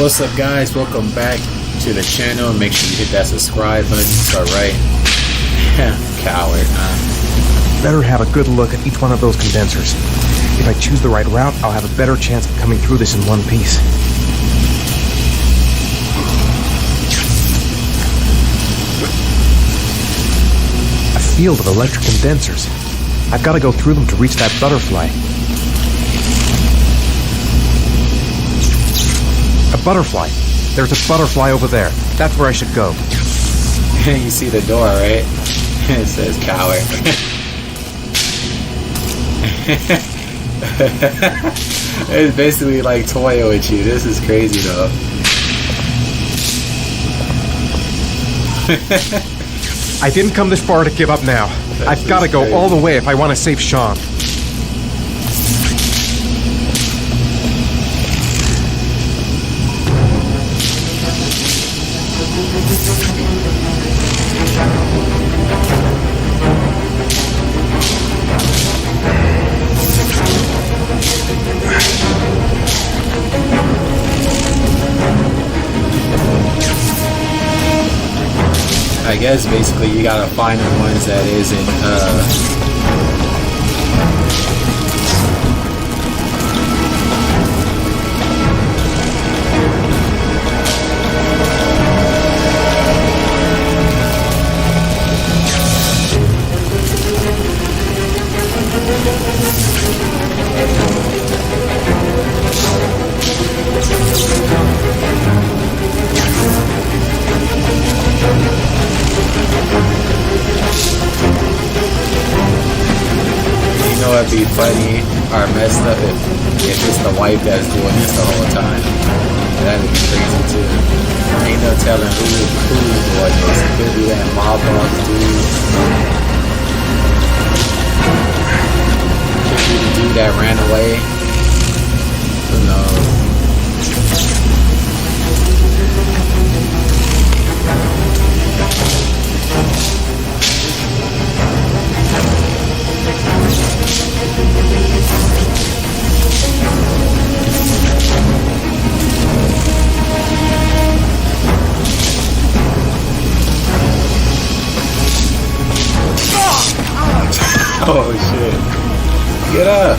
What's up, guys? Welcome back to the channel. Make sure you hit that subscribe button. It's alright. Coward, huh? Better have a good look at each one of those condensers. If I choose the right route, I'll have a better chance of coming through this in one piece. A field of electric condensers. I've got to go through them to reach that butterfly. A butterfly. There's a butterfly over there. That's where I should go. You see the door, right? It says coward. It's basically like toying with you. This is crazy though. I didn't come this far to give up now. I've got to go all the way if I want to save Sean. I guess basically you gotta find the ones that isn't it'd be funny or messed up if it's the wife that's doing this the whole time. That'd be crazy too. Ain't no telling who's doing this. It could be that mob boss dude. Could be the dude that ran away. Who knows? Oh shit. Get up.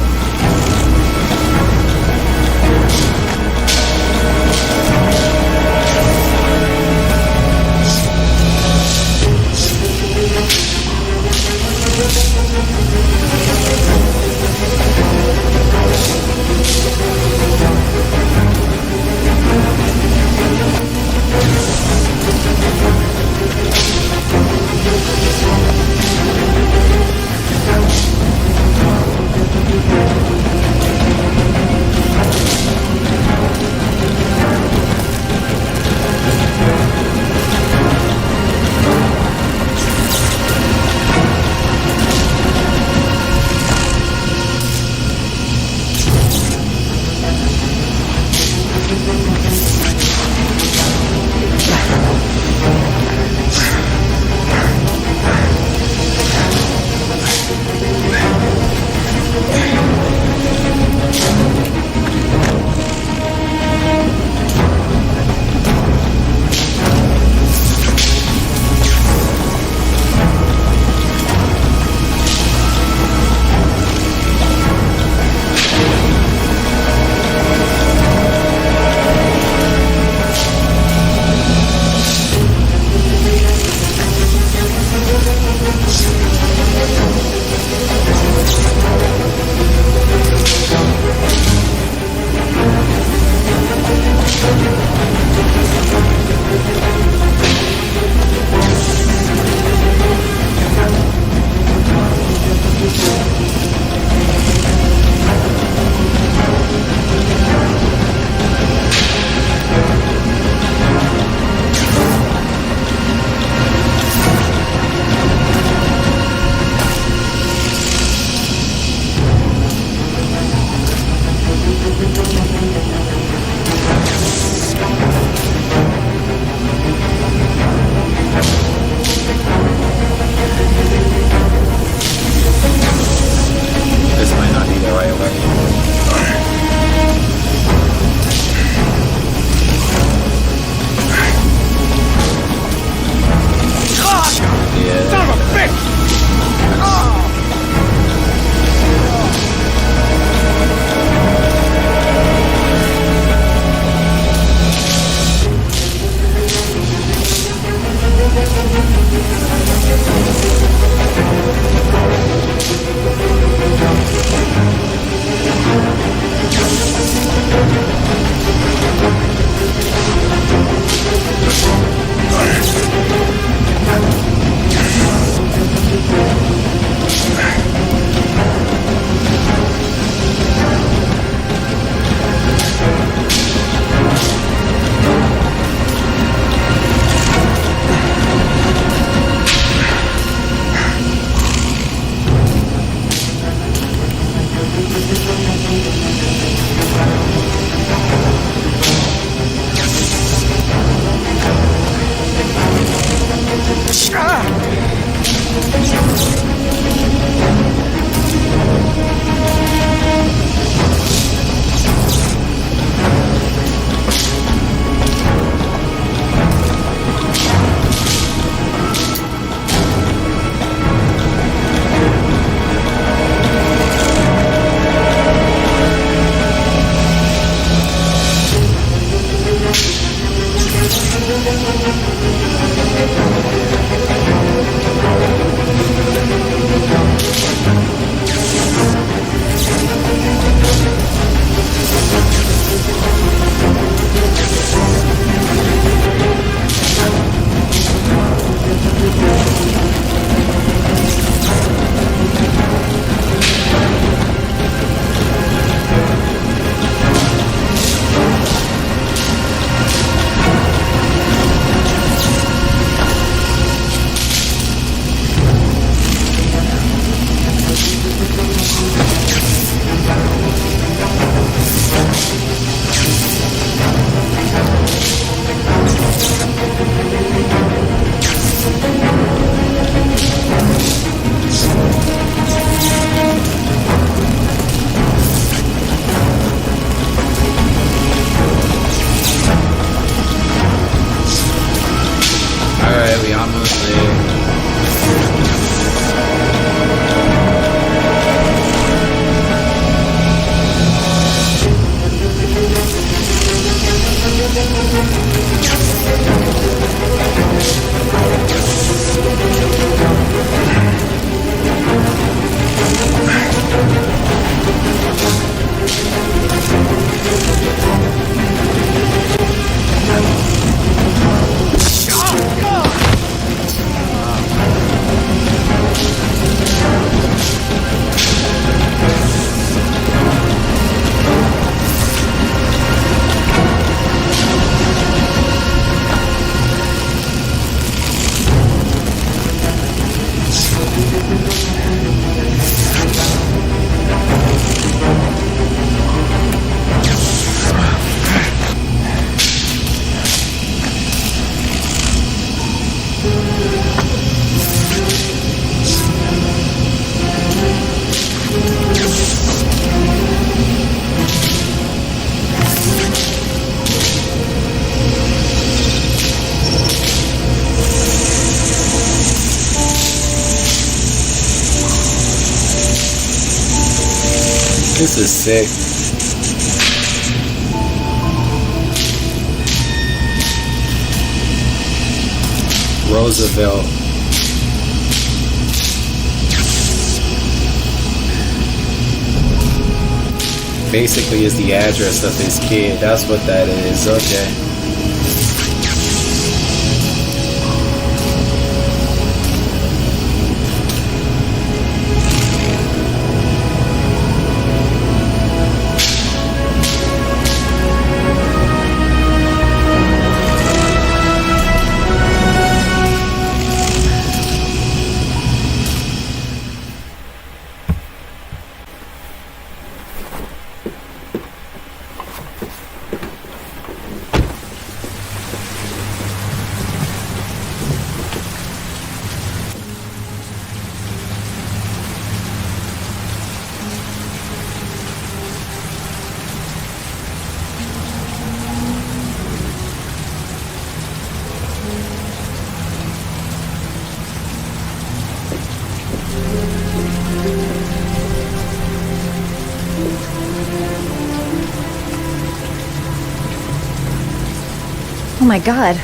This is sick. Roosevelt. Basically is the address of his kid. That's what that is. Okay. Oh my God.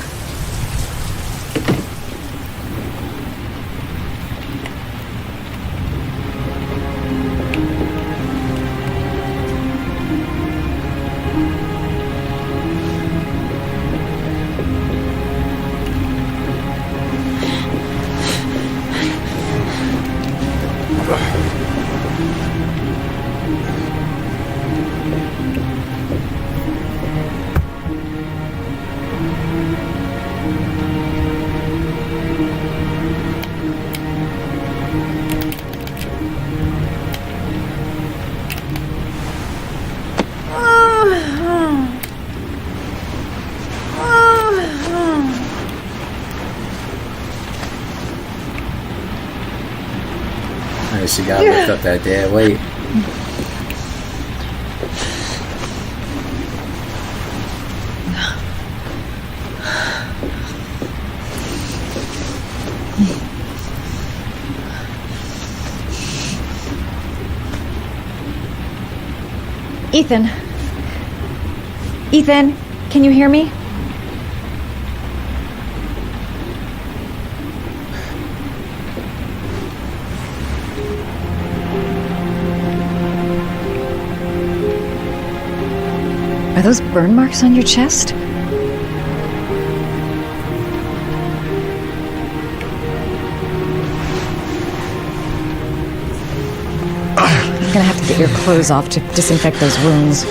Alright, she gotta lift up that dead weight. Ethan. Ethan, can you hear me? Are those burn marks on your chest? I'm gonna have to get your clothes off to disinfect those wounds.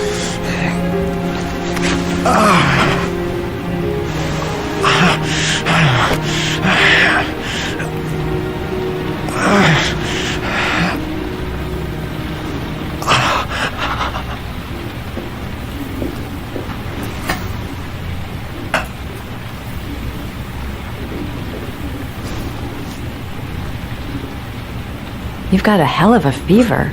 You've got a hell of a fever.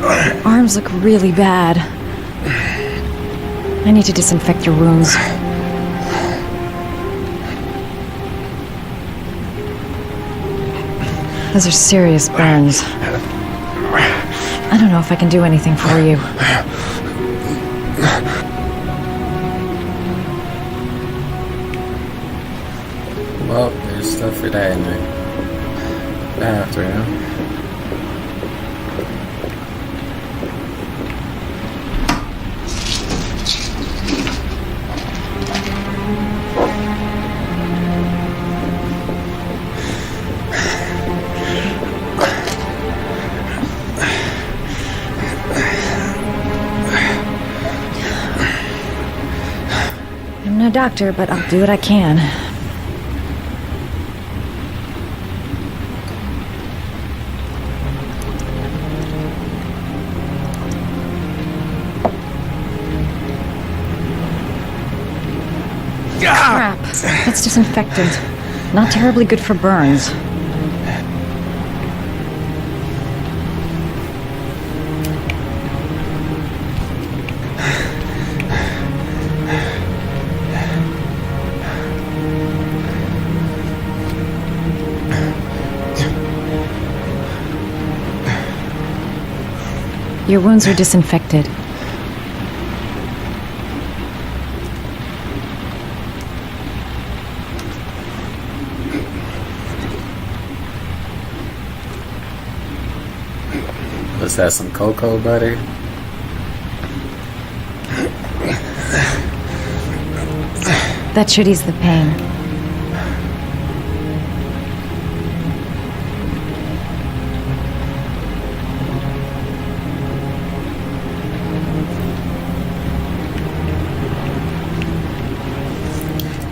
Your arms look really bad. I need to disinfect your wounds. Those are serious burns. I don't know if I can do anything for you. Well, there's stuff for that in there. Bathroom. I'm no doctor, but I'll do what I can. Crap. That's disinfectant. Not terribly good for burns. Your wounds are disinfected. Let's have some cocoa butter. That should ease the pain.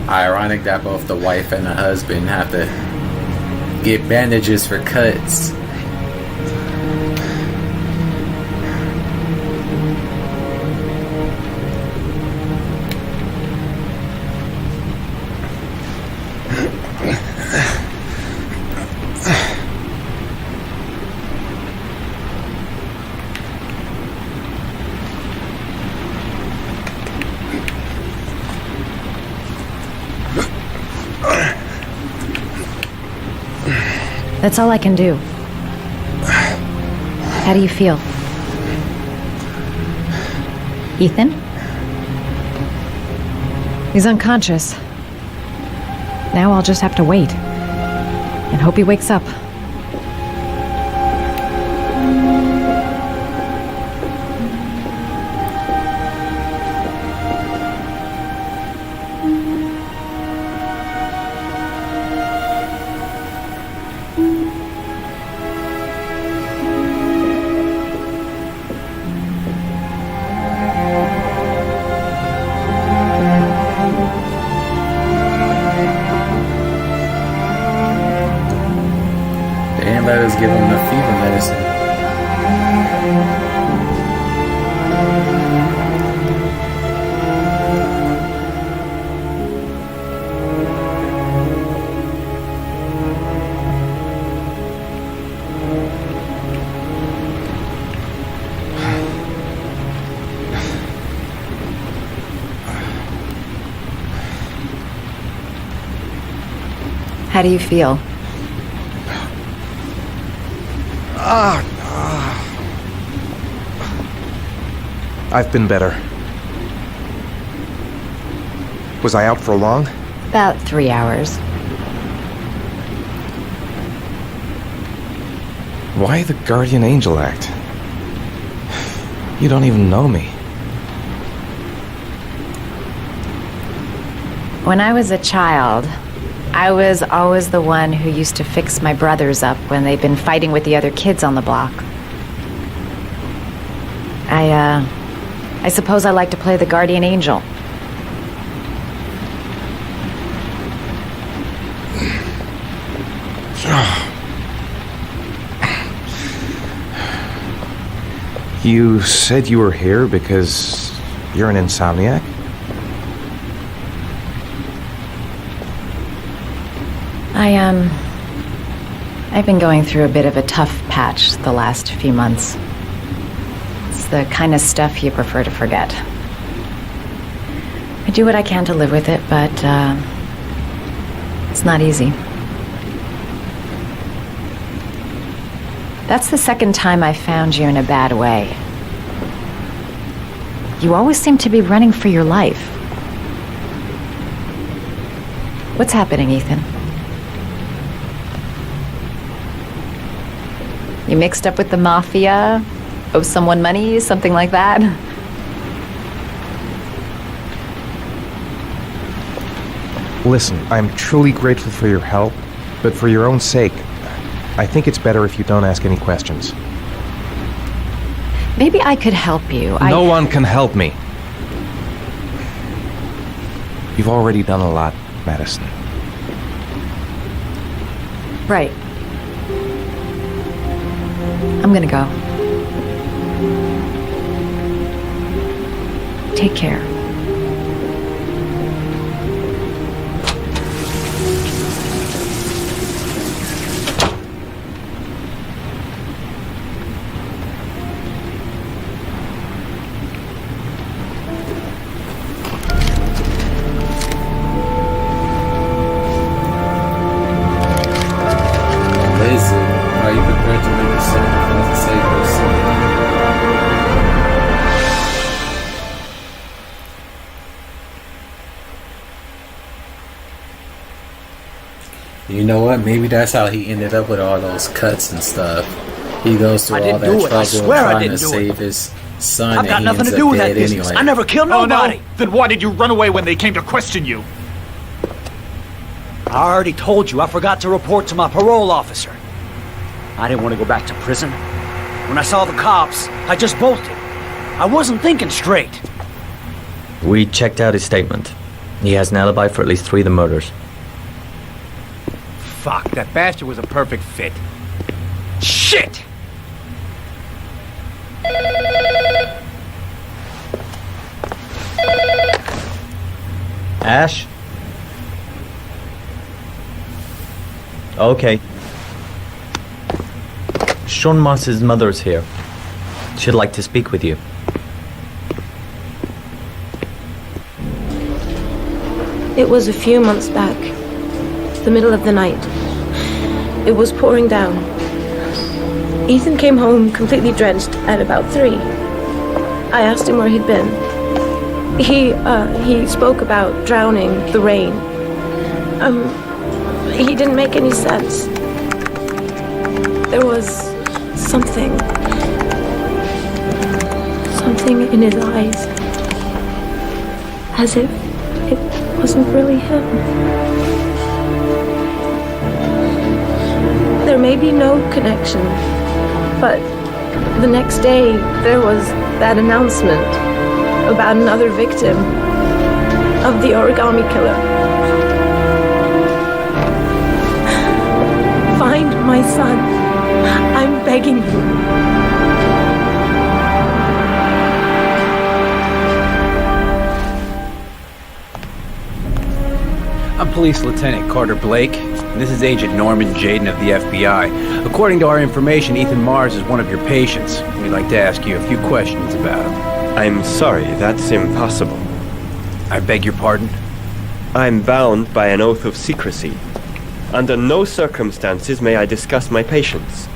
Ironic that both the wife and the husband have to get bandages for cuts. That's all I can do. How do you feel? Ethan? He's unconscious. Now I'll just have to wait. And hope he wakes up. Let us give him the fever medicine. How do you feel? I've been better. Was I out for long? About 3 hours. Why the guardian angel act? You don't even know me. When I was a child, I was always the one who used to fix my brothers up when they'd been fighting with the other kids on the block. I suppose I like to play the guardian angel. You said you were here because you're an insomniac? I've been going through a bit of a tough patch the last few months. It's the kind of stuff you prefer to forget. I do what I can to live with it, but it's not easy. That's the second time I found you in a bad way. You always seem to be running for your life. What's happening, Ethan? You mixed up with the mafia? Owe someone money? Something like that? Listen, I'm truly grateful for your help, but for your own sake, I think it's better if you don't ask any questions. Maybe I could help you. No one can help me. You've already done a lot, Madison. Right. I'm gonna go. Take care. Are you prepared to make a sacrifice to save your son? You know what? Maybe that's how he ended up with all those cuts and stuff. He goes through all that trouble trying to save his son, I've got and he nothing ends to do up with that dead business. anyway. I never killed Oh, nobody. no? Then why did you run away when they came to question you? I already told you I forgot to report to my parole officer. I didn't want to go back to prison. When I saw the cops, I just bolted. I wasn't thinking straight. We checked out his statement. He has an alibi for at least 3 of the murders. Fuck, that bastard was a perfect fit. Shit! Ash? Okay. Sean Moss's mother's here. She'd like to speak with you. It was a few months back, the middle of the night. It was pouring down. Ethan came home completely drenched at about 3. I asked him where he'd been. He spoke about drowning, the rain. He didn't make any sense. There was something in his eyes, as if it wasn't really him. There may be no connection, but the next day there was that announcement about another victim of the origami killer. Find my son. I'm begging you. I'm Police Lieutenant Carter Blake, and this is Agent Norman Jaden of the FBI. According to our information, Ethan Mars is one of your patients. We'd like to ask you a few questions about him. I'm sorry, that's impossible. I beg your pardon? I'm bound by an oath of secrecy. Under no circumstances may I discuss my patients.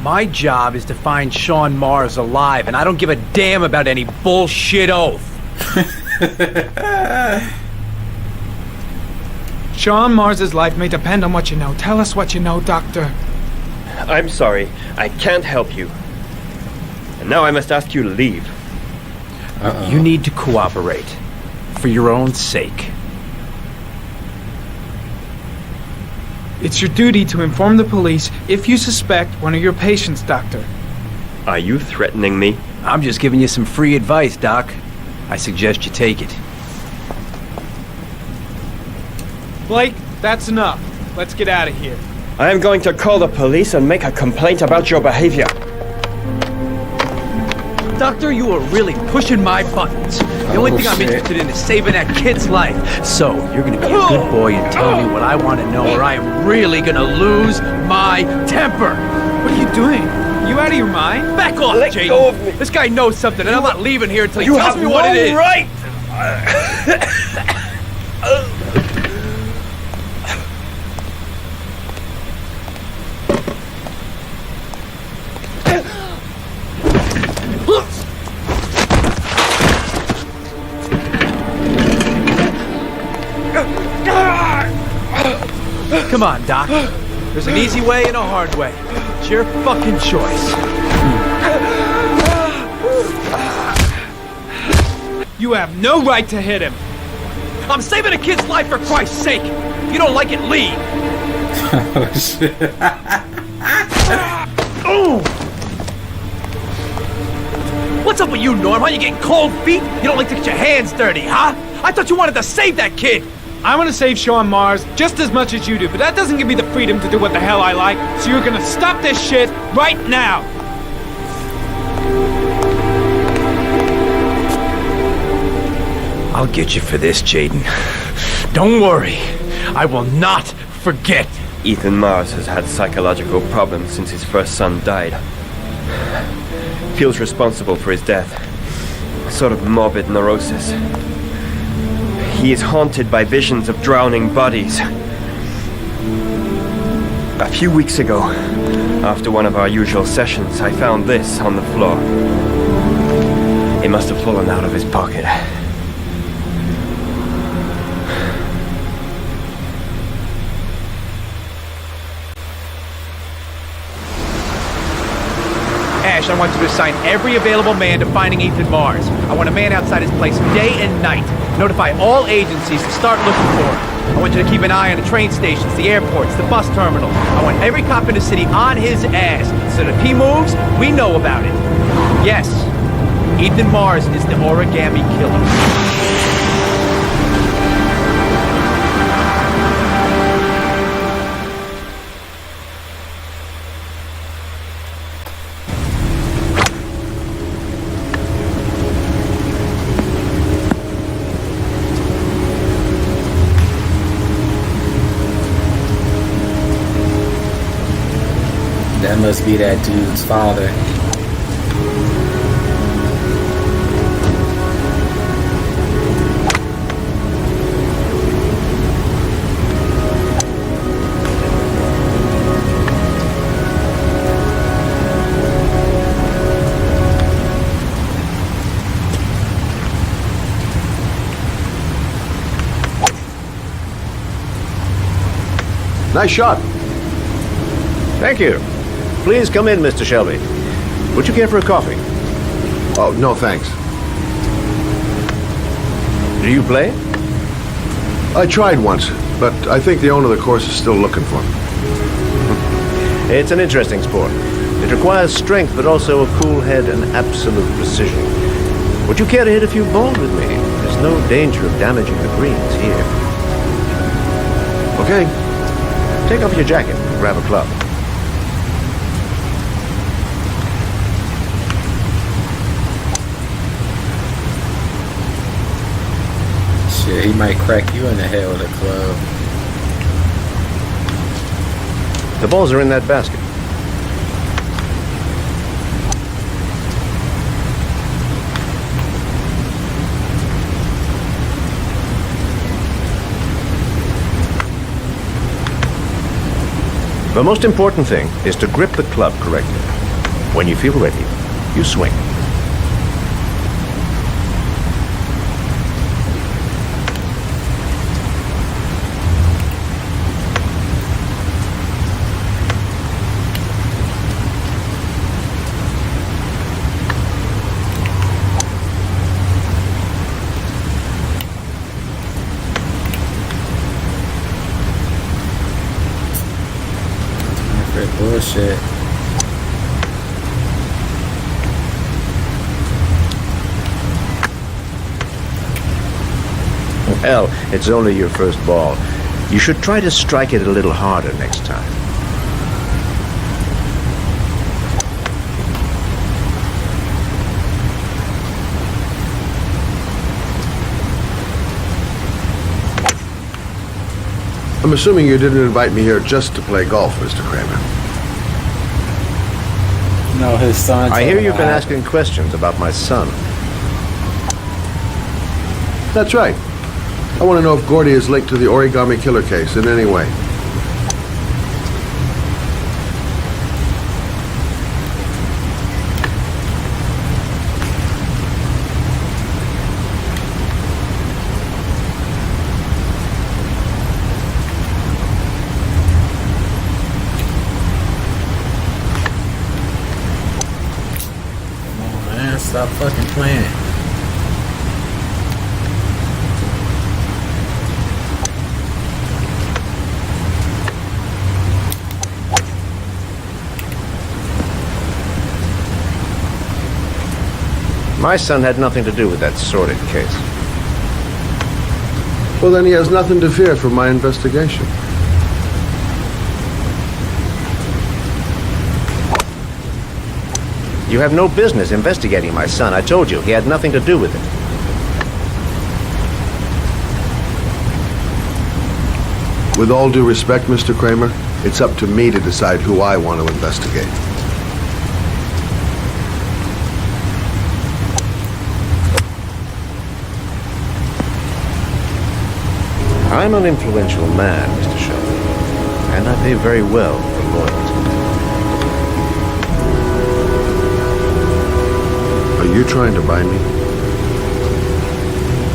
My job is to find Sean Mars alive, and I don't give a damn about any bullshit oath. Sean Mars's life may depend on what you know. Tell us what you know, Doctor. I'm sorry, I can't help you. And now I must ask you to leave. You need to cooperate. For your own sake. It's your duty to inform the police if you suspect one of your patients, Doctor. Are you threatening me? I'm just giving you some free advice, Doc. I suggest you take it. Blake, that's enough. Let's get out of here. I am going to call the police and make a complaint about your behavior. Doctor, you are really pushing my buttons. The only thing I'm interested in is saving that kid's life. So, you're gonna be a good boy and tell me what I want to know, or I am really gonna lose my temper. What are you doing? You out of your mind? Back off, Let Jaden. go of me. This guy knows something, and I'm not leaving here until he You tells have me what it is. no right! Come on, Doc. There's an easy way and a hard way. It's your fucking choice. You have no right to hit him. I'm saving a kid's life for Christ's sake. If you don't like it, leave. Oh, shit. What's up with you, Norm? Huh? You getting cold feet? You don't like to get your hands dirty, huh? I thought you wanted to save that kid. I want to save Sean Mars just as much as you do, but that doesn't give me the freedom to do what the hell I like, so you're gonna stop this shit right now! I'll get you for this, Jaden. Don't worry. I will not forget. Ethan Mars has had psychological problems since his first son died. Feels responsible for his death. A sort of morbid neurosis. He is haunted by visions of drowning bodies. A few weeks ago, after one of our usual sessions, I found this on the floor. It must have fallen out of his pocket. Ash, I want you to assign every available man to finding Ethan Mars. I want a man outside his place day and night. Notify all agencies to start looking for him. I want you to keep an eye on the train stations, the airports, the bus terminals. I want every cop in the city on his ass, so that if he moves, we know about it. Yes, Ethan Mars is the origami killer. That must be that dude's father. Nice shot. Thank you. Please come in, Mr. Shelby. Would you care for a coffee? Oh, no thanks. Do you play? I tried once, but I think the owner of the course is still looking for me. It's an interesting sport. It requires strength, but also a cool head and absolute precision. Would you care to hit a few balls with me? There's no danger of damaging the greens here. Okay. Take off your jacket and grab a club. Shit, he might crack you in the head with a club. The balls are in that basket. The most important thing is to grip the club correctly. When you feel ready, you swing. Bullshit. Well, it's only your first ball. You should try to strike it a little harder next time. I'm assuming you didn't invite me here just to play golf, Mr. Kramer. No, his son. I hear you've been asking questions about my son. That's right. I want to know if Gordy is linked to the origami killer case in any way. Stop fucking playing. My son had nothing to do with that sordid case. Well, then he has nothing to fear from my investigation. You have no business investigating my son. I told you, he had nothing to do with it. With all due respect, Mr. Kramer, it's up to me to decide who I want to investigate. I'm an influential man, Mr. Shelby, and I pay very well for loyalty. Are you trying to buy me?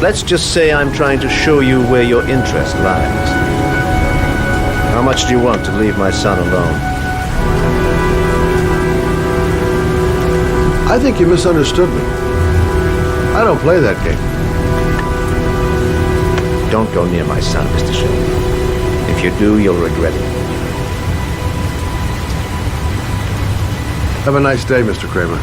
Let's just say I'm trying to show you where your interest lies. How much do you want to leave my son alone? I think you misunderstood me. I don't play that game. Don't go near my son, Mr. Shelby. If you do, you'll regret it. Have a nice day, Mr. Kramer.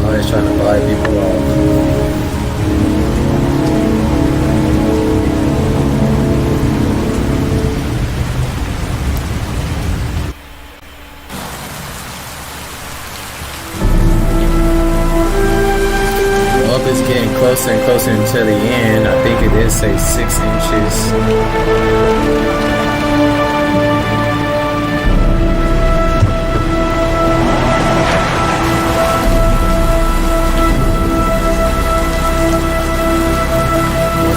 Always trying to buy people off. Well, it's getting closer and closer to the end. I think it is, say, 6 inches.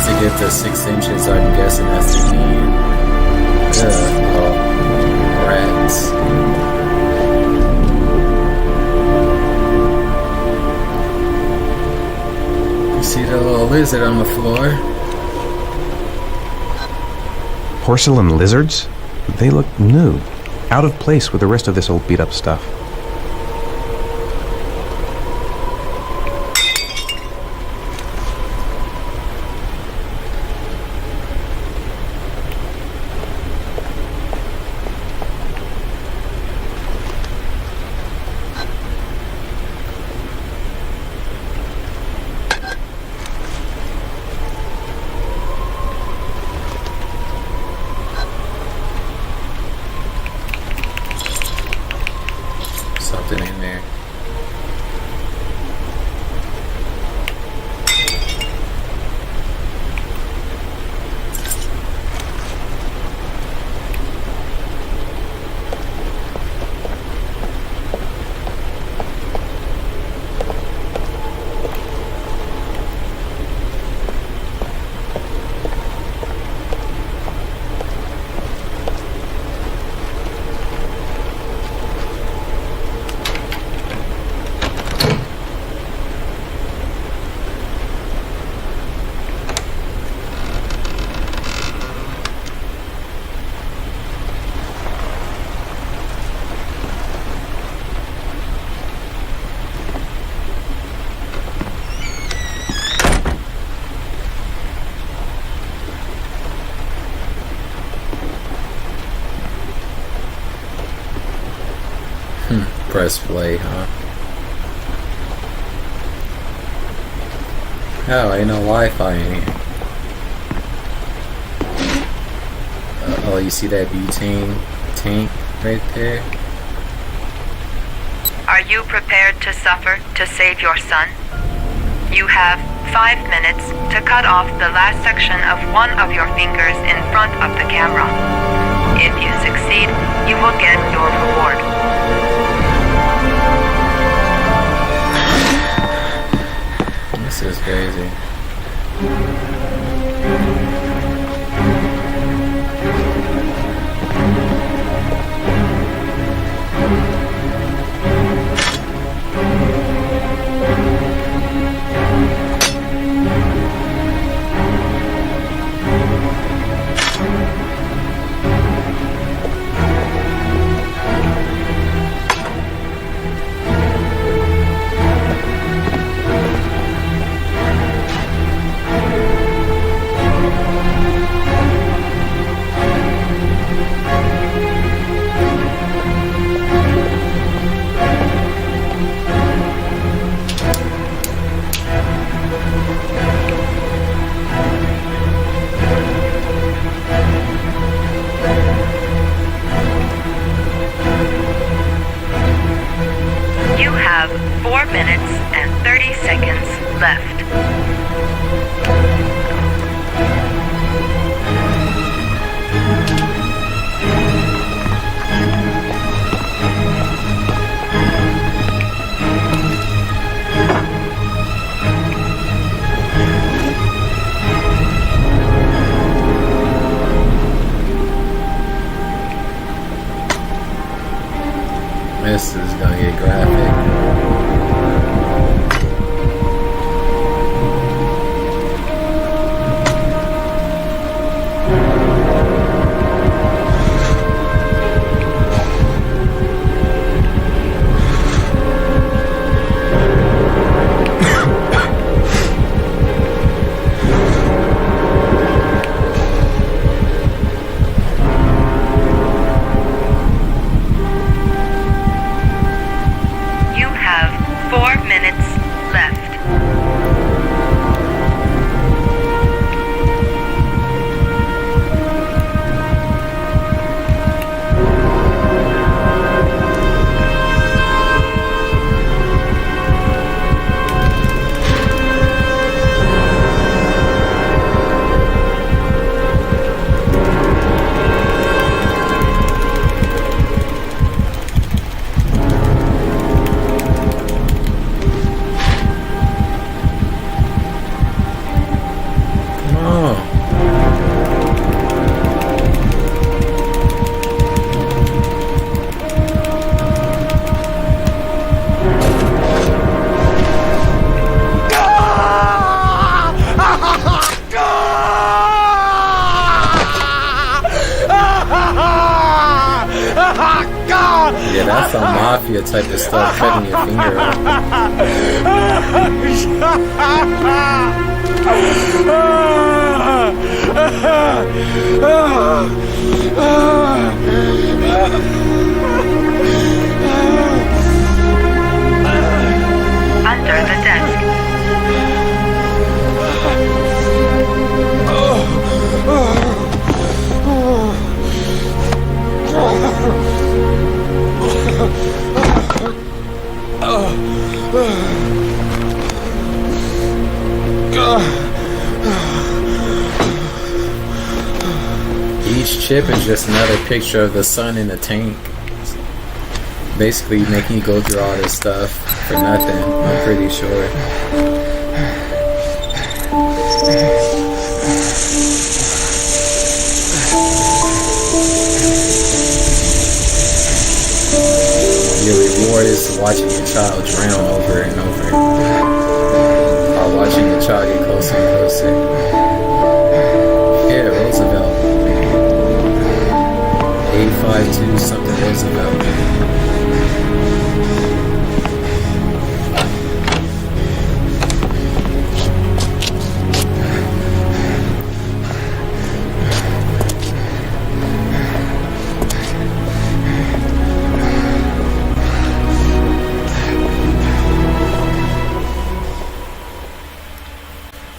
To get to 6 inches, I'm guessing that's the end. Oh, rats. You see the little lizard on the floor? Porcelain lizards? They look new. Out of place with the rest of this old beat-up stuff. Something in there. Press play, huh? Hell, ain't no Wi-Fi in here. Oh, you see that butane tank right there? Are you prepared to suffer to save your son? You have 5 minutes to cut off the last section of one of your fingers in front of the camera. If you succeed, you will get your reward. This is crazy. This is gonna get graphic. Yeah, that's some mafia type of stuff, cutting your finger off. Under the desk. Each chip is just another picture of the sun in the tank. Basically making you go through all this stuff for nothing, I'm pretty sure. Your reward is watching your child drown over and over. Or watching your child get closer and closer. Yeah, Roosevelt. 852 something Roosevelt.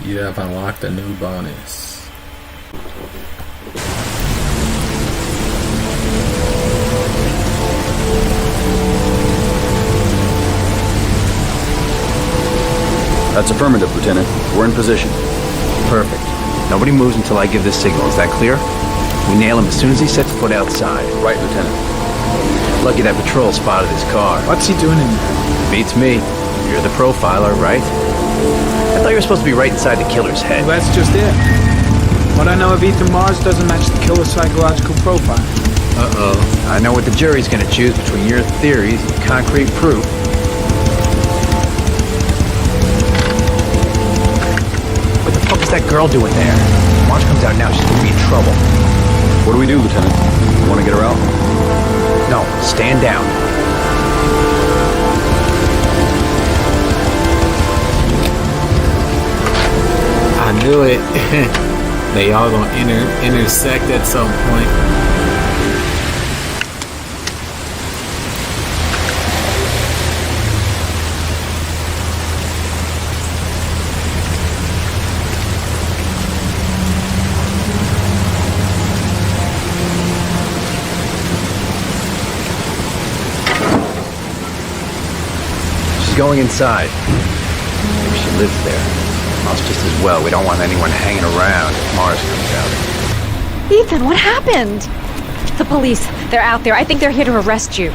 You have unlocked a new bonus. That's affirmative, Lieutenant. We're in position. Perfect. Nobody moves until I give this signal. Is that clear? We nail him as soon as he sets foot outside. Right, Lieutenant. Lucky that patrol spotted his car. What's he doing in there? Beats me. You're the profiler, right? I thought you were supposed to be right inside the killer's head. Well, that's just it. What I know of Ethan Mars doesn't match the killer's psychological profile. Uh-oh. I know what the jury's gonna choose between your theories and concrete proof. What the fuck is that girl doing there? If Mars comes out now, she's gonna be in trouble. What do we do, Lieutenant? Want to get her out? No, stand down. I knew it. They all gonna intersect at some point. She's going inside. Maybe she lives there. Well, it's just as well. We don't want anyone hanging around if Mars comes out. Ethan, what happened? The police, they're out there. I think they're here to arrest you.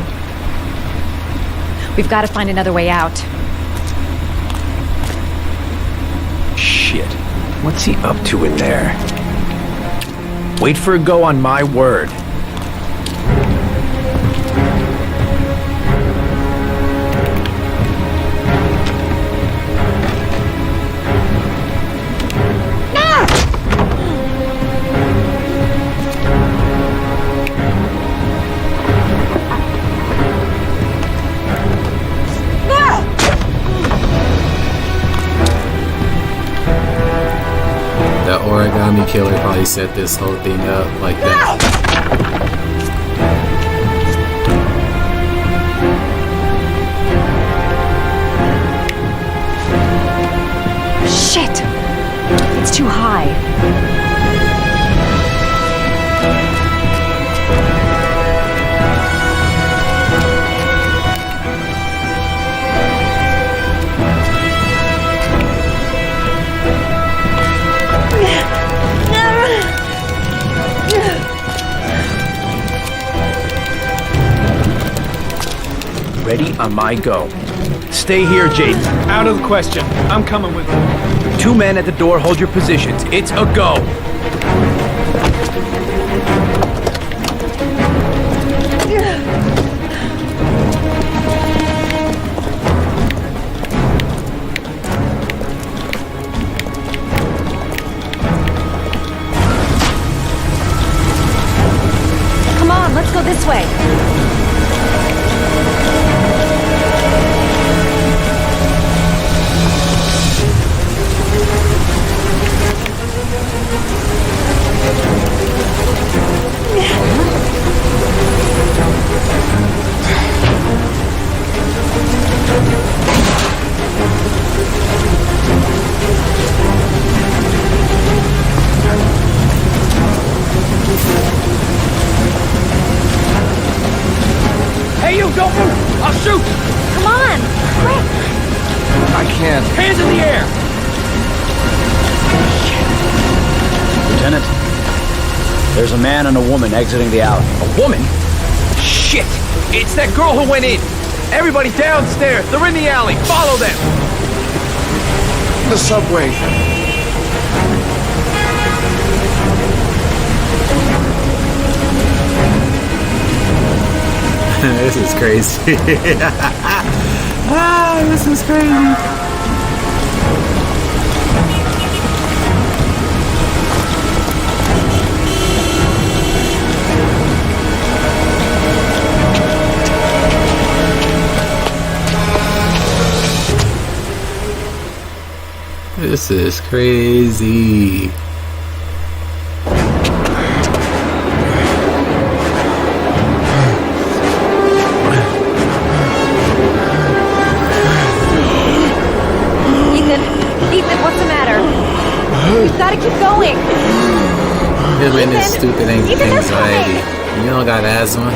We've got to find another way out. Shit. What's he up to in there? Wait for a go on my word. The origami killer probably set this whole thing up like that. Shit! It's too high. Ready on my go. Stay here, Jaden. Out of the question. I'm coming with you. 2 men at the door, hold your positions. It's a go. Come on, let's go this way. Don't move! I'll shoot! Come on! Quick! I can't. Hands in the air! Lieutenant, there's a man and a woman exiting the alley. A woman? Shit! It's that girl who went in! Everybody downstairs! They're in the alley! Follow them! The subway. This is crazy. This is crazy. This is crazy. Ethan, what's the matter? We've got to keep going. Him and his stupid anxiety. You don't got asthma?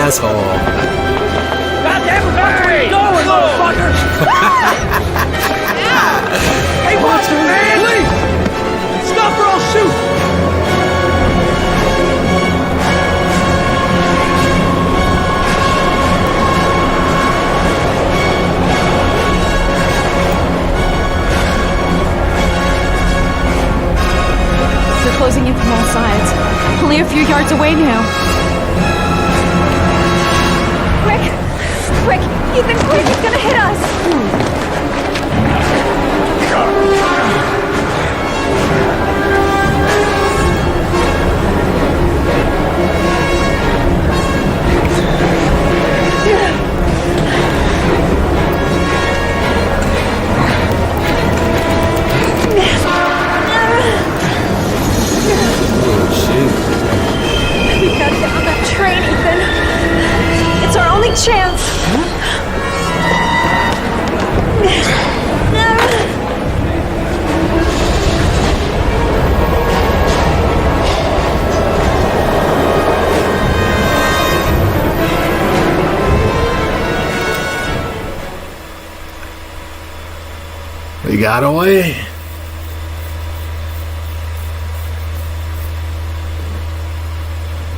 Asshole. Goddamn, where are you going, motherfucker? Hey, watch it, man! Please! Stop or I'll shoot! They're closing in from all sides. Only a few yards away now. Quick! Ethan, quick! He's gonna hit us! We gotta get on that train, Ethan. It's our only chance. We got away.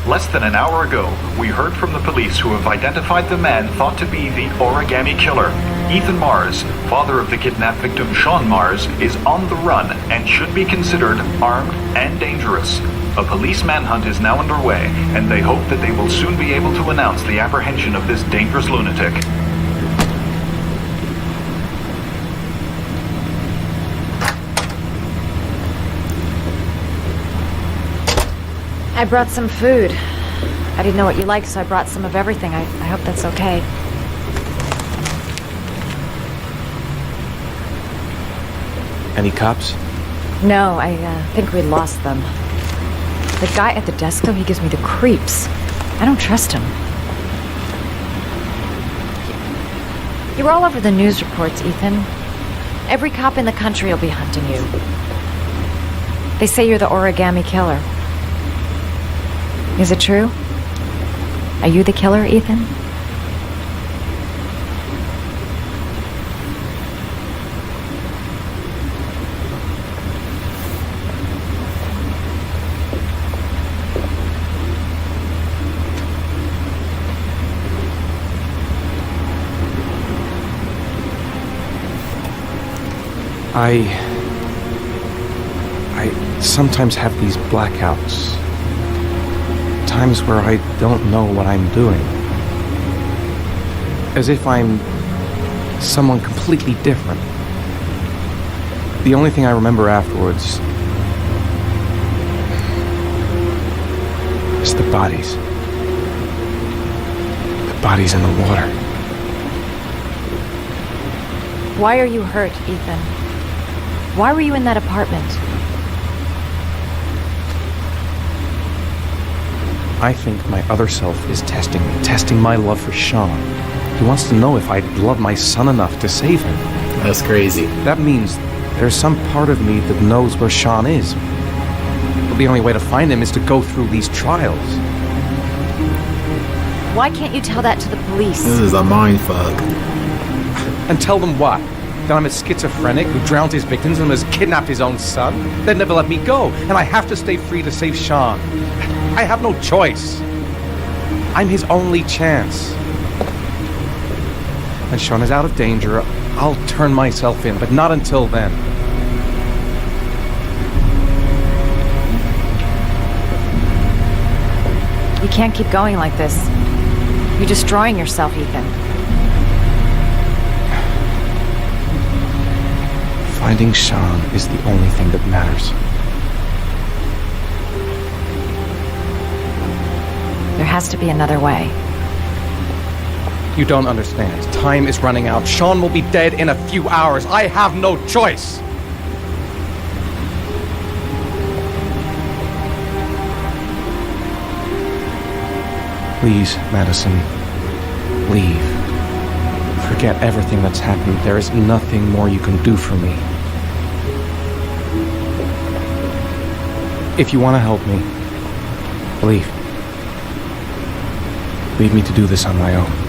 Less than an hour ago, we heard from the police who have identified the man thought to be the origami killer. Ethan Mars, father of the kidnapped victim Sean Mars, is on the run and should be considered armed and dangerous. A police manhunt is now underway, and they hope that they will soon be able to announce the apprehension of this dangerous lunatic. I brought some food. I didn't know what you liked, so I brought some of everything. I hope that's okay. Any cops? No, I think we lost them. The guy at the desk, though, he gives me the creeps. I don't trust him. You're all over the news reports, Ethan. Every cop in the country will be hunting you. They say you're the origami killer. Is it true? Are you the killer, Ethan? I sometimes have these blackouts. Times where I don't know what I'm doing. As if I'm someone completely different. The only thing I remember afterwards is the bodies. The bodies in the water. Why are you hurt, Ethan? Why were you in that apartment? I think my other self is testing me, testing my love for Sean. He wants to know if I'd love my son enough to save him. That's crazy. That means there's some part of me that knows where Sean is. But the only way to find him is to go through these trials. Why can't you tell that to the police? This is a mindfuck. And tell them what? That I'm a schizophrenic who drowned his victims and has kidnapped his own son? They'd never let me go, and I have to stay free to save Sean. I have no choice. I'm his only chance. When Sean is out of danger, I'll turn myself in, but not until then. You can't keep going like this. You're destroying yourself, Ethan. Finding Sean is the only thing that matters. There has to be another way. You don't understand. Time is running out. Sean will be dead in a few hours. I have no choice. Please, Madison, leave. Forget everything that's happened. There is nothing more you can do for me. If you want to help me, leave. Leave me to do this on my own.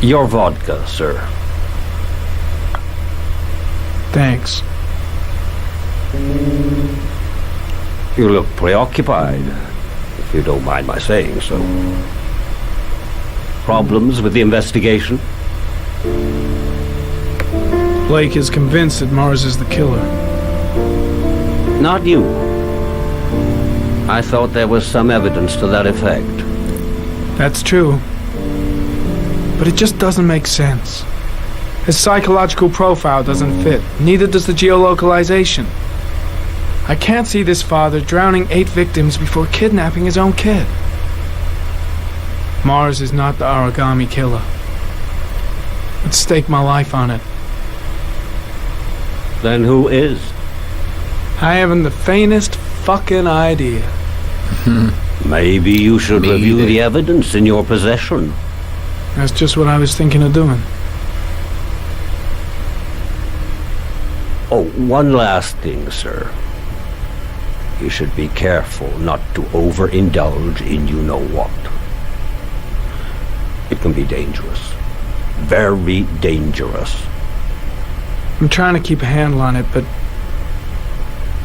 Your vodka, sir. Thanks. You look preoccupied. if you don't mind my saying so. Problems with the investigation? Blake is convinced that Mars is the killer. Not you. I thought there was some evidence to that effect. That's true. But it just doesn't make sense. His psychological profile doesn't fit. Neither does the geolocalization. I can't see this father drowning 8 victims before kidnapping his own kid. Mars is not the origami killer. I'd stake my life on it. Then who is? I haven't the faintest fucking idea. Maybe you should review the evidence in your possession. That's just what I was thinking of doing. Oh, one last thing, sir. You should be careful not to overindulge in you-know-what. It can be dangerous. Very dangerous. I'm trying to keep a handle on it, but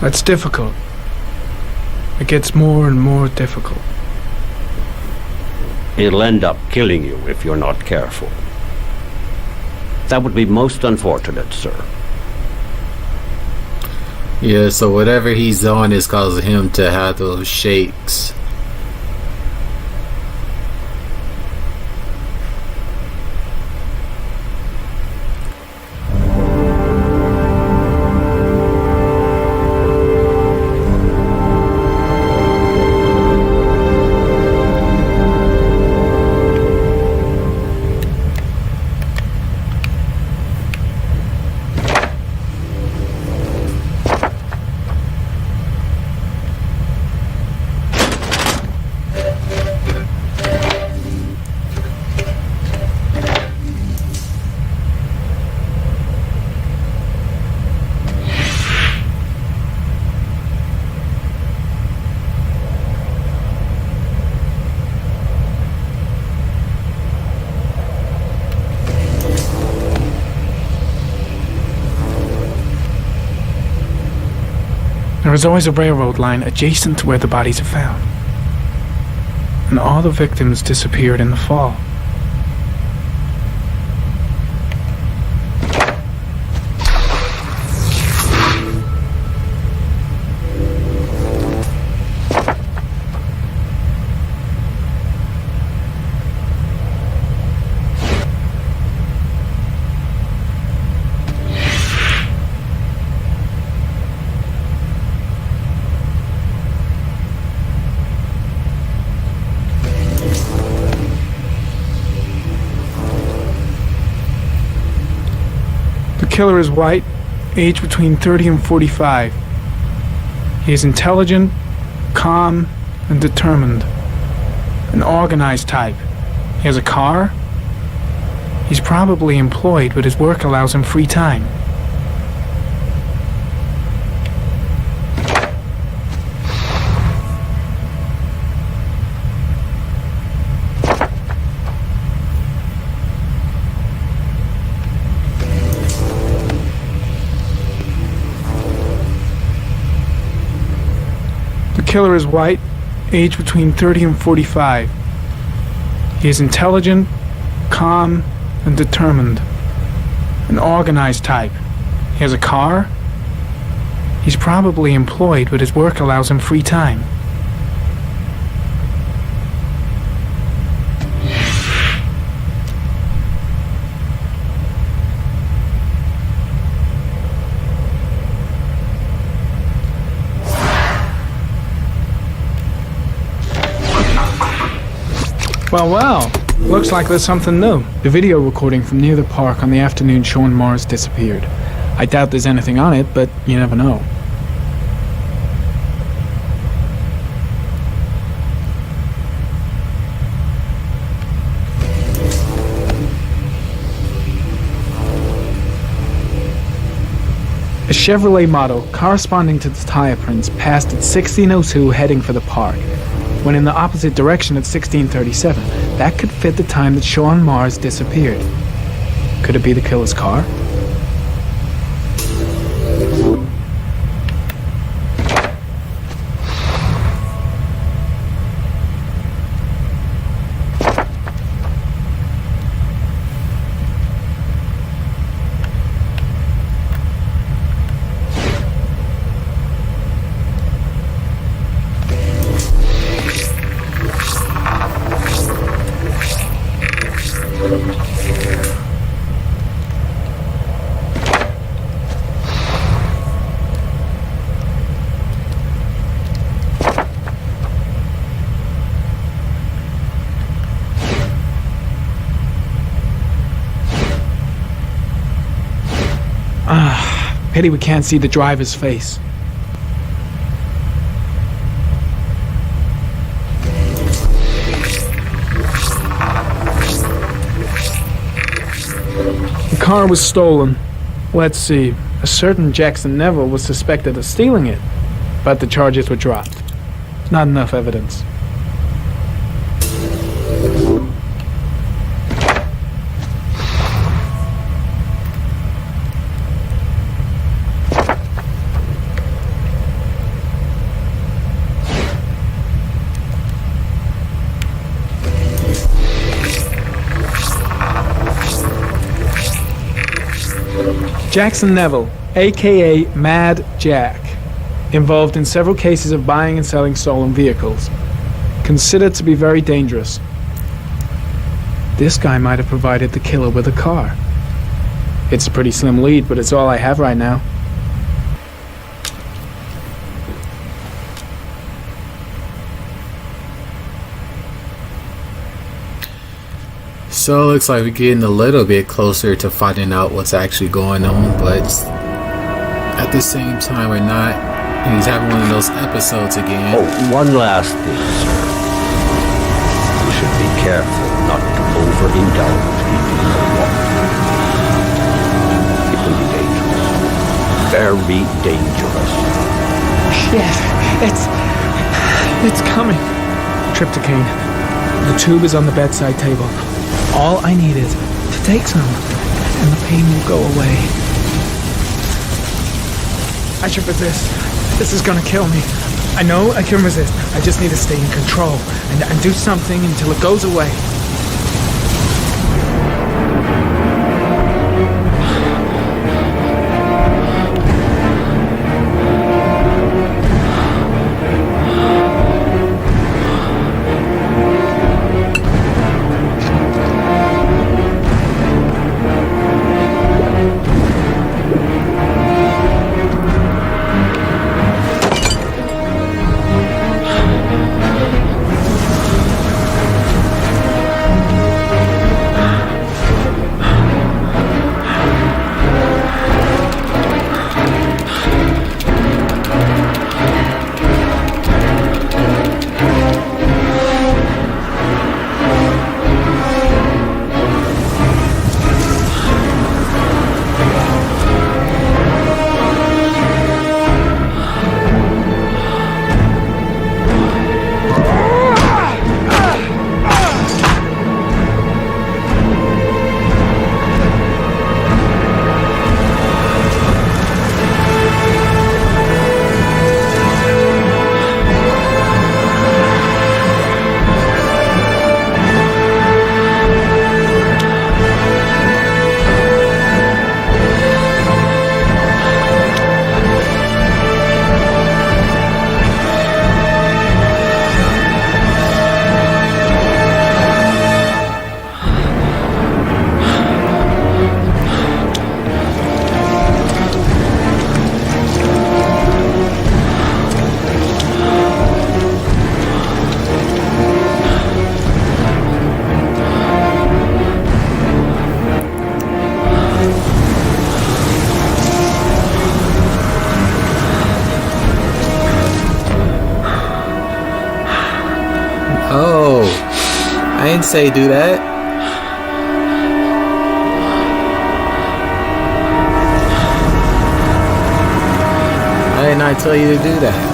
that's difficult. It gets more and more difficult. It'll end up killing you if you're not careful. That would be most unfortunate, sir. Yeah, so whatever he's on is causing him to have those shakes. There is always a railroad line adjacent to where the bodies are found. And all the victims disappeared in the fall. The killer is white, aged between 30 and 45. He is intelligent, calm, and determined. An organized type. He has a car. He's probably employed, but his work allows him free time. The killer is white, aged between 30 and 45. He is intelligent, calm, and determined. An organized type. He has a car. He's probably employed, but his work allows him free time. Well, looks like there's something new. The video recording from near the park on the afternoon Sean Mars disappeared. I doubt there's anything on it, but you never know. A Chevrolet model corresponding to the tire prints passed at 16:02 heading for the park. When in the opposite direction at 16:37. That could fit the time that Sean Mars disappeared. Could it be the killer's car? Pity we can't see the driver's face. The car was stolen. Let's see. A certain Jackson Neville was suspected of stealing it, but the charges were dropped. Not enough evidence. Jackson Neville, aka Mad Jack, involved in several cases of buying and selling stolen vehicles. Considered to be very dangerous. This guy might have provided the killer with a car. It's a pretty slim lead, but it's all I have right now. So it looks like we're getting a little bit closer to finding out what's actually going on, but at the same time we're not. He's having one of those episodes again. Oh, one last thing, sir. You should be careful not to overindulge in the water. It will be dangerous. Very dangerous. Yes, it's coming. Trypticane. The tube is on the bedside table. All I need is to take some, and the pain will go away. I should resist. This is gonna kill me. I know I can resist. I just need to stay in control and do something until it goes away. Oh, I didn't say do that. I did not tell you to do that.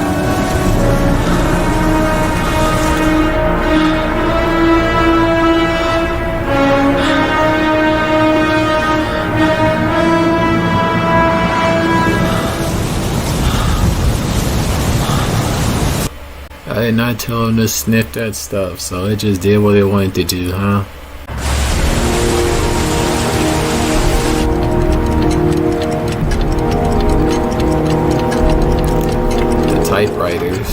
I did not tell him to sniff that stuff, so it just did what it wanted to do, huh? The typewriters.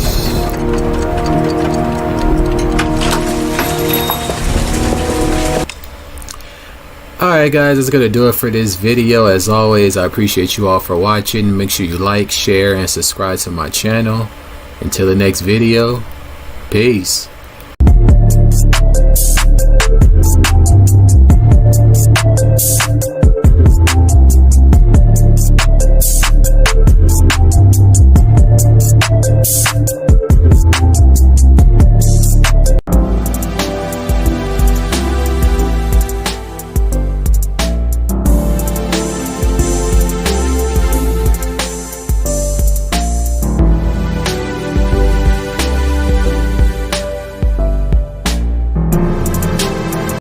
Alright guys, that's gonna do it for this video. As always, I appreciate you all for watching. Make sure you like, share, and subscribe to my channel. Until the next video, peace.